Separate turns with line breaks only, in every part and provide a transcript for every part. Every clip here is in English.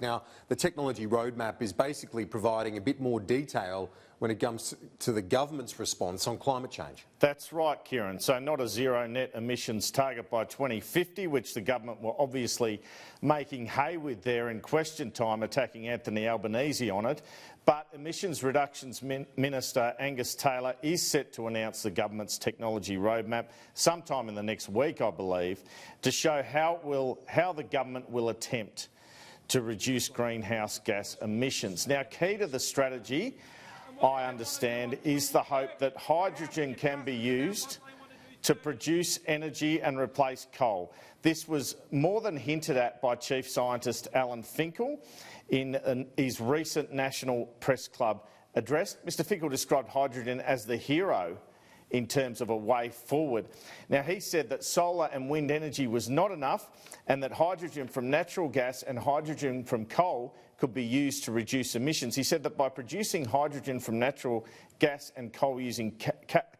Now, the technology roadmap is basically providing a bit more detail when it comes to the government's response on climate change.
That's right, KIERAN. So not a zero net emissions target by 2050, which the government were obviously making hay with there in question time, attacking Anthony Albanese on it. But Emissions Reductions Minister Angus Taylor is set to announce the government's technology roadmap sometime in the next week, I believe, to show how the government will attempt to reduce greenhouse gas emissions. Now, key to the strategy, I understand, is the hope that hydrogen can be used to produce energy and replace coal. This was more than hinted at by Chief Scientist Alan Finkel in his recent National Press Club address. Mr Finkel described hydrogen as the hero in terms of a way forward. Now, he said that solar and wind energy was not enough and that hydrogen from natural gas and hydrogen from coal could be used to reduce emissions. He said that by producing hydrogen from natural gas and coal using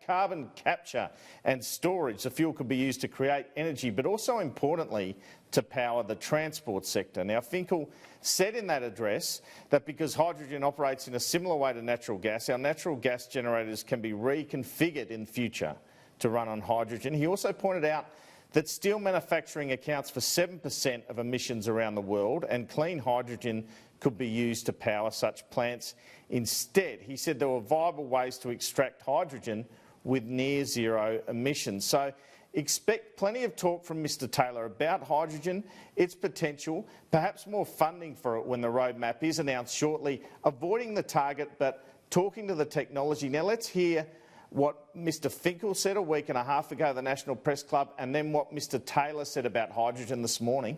carbon capture and storage, the fuel could be used to create energy, but also importantly to power the transport sector. Now, Finkel said in that address that because hydrogen operates in a similar way to natural gas, our natural gas generators can be reconfigured in future to run on hydrogen. He also pointed out that steel manufacturing accounts for 7% of emissions around the world, and clean hydrogen could be used to power such plants instead. He said there were viable ways to extract hydrogen with near zero emissions. So expect plenty of talk from Mr Taylor about hydrogen, its potential, perhaps more funding for it when the roadmap is announced shortly, avoiding the target but talking to the technology. Now let's hear what Mr Finkel said a week and a half ago at the National Press Club, and then what Mr Taylor said about hydrogen this morning.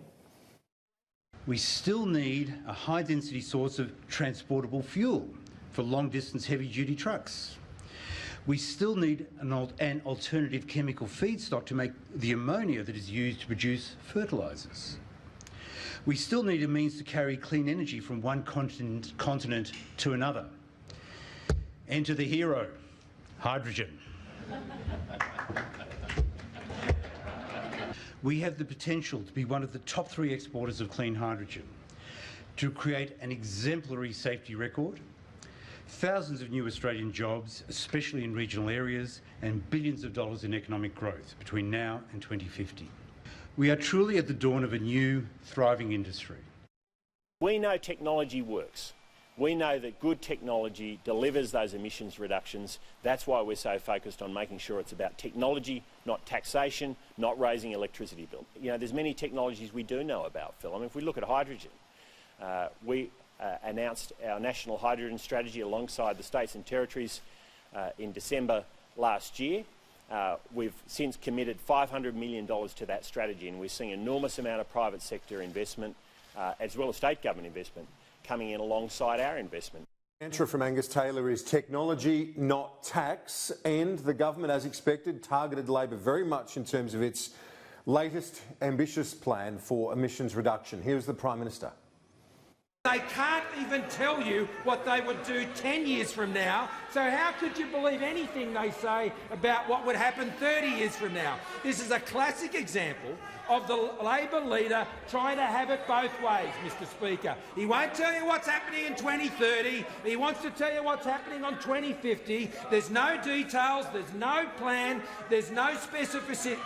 We still need a high-density source of transportable fuel for long-distance heavy-duty trucks. We still need an alternative chemical feedstock to make the ammonia that is used to produce fertilisers. We still need a means to carry clean energy from one continent to another. Enter the hero, hydrogen. We have the potential to be one of the top 3 exporters of clean hydrogen, to create an exemplary safety record, thousands of new Australian jobs, especially in regional areas, and billions of dollars in economic growth between now and 2050. We are truly at the dawn of a new, thriving industry.
We know technology works. We know that good technology delivers those emissions reductions. That's why we're so focused on making sure it's about technology, not taxation, not raising electricity bill. You know, there's many technologies we do know about, Phil. I mean, if we look at hydrogen, we announced our national hydrogen strategy alongside the states and territories in December last year. We've since committed $500 million to that strategy, and we're seeing an enormous amount of private sector investment as well as state government investment coming in alongside our investment.
The mantra from Angus Taylor is technology, not tax, and the government, as expected, targeted Labor very much in terms of its latest ambitious plan for emissions reduction. Here's the Prime Minister.
They can't even tell you what they would do 10 years from now, so how could you believe anything they say about what would happen 30 years from now? This is a classic example of the Labor leader trying to have it both ways, Mr Speaker. He won't tell you what's happening in 2030, he wants to tell you what's happening on 2050. There's no details, there's no plan, there's no specificity.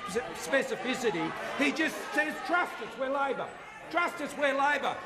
He just says, trust us, we're Labor. Trust us, we're Labor.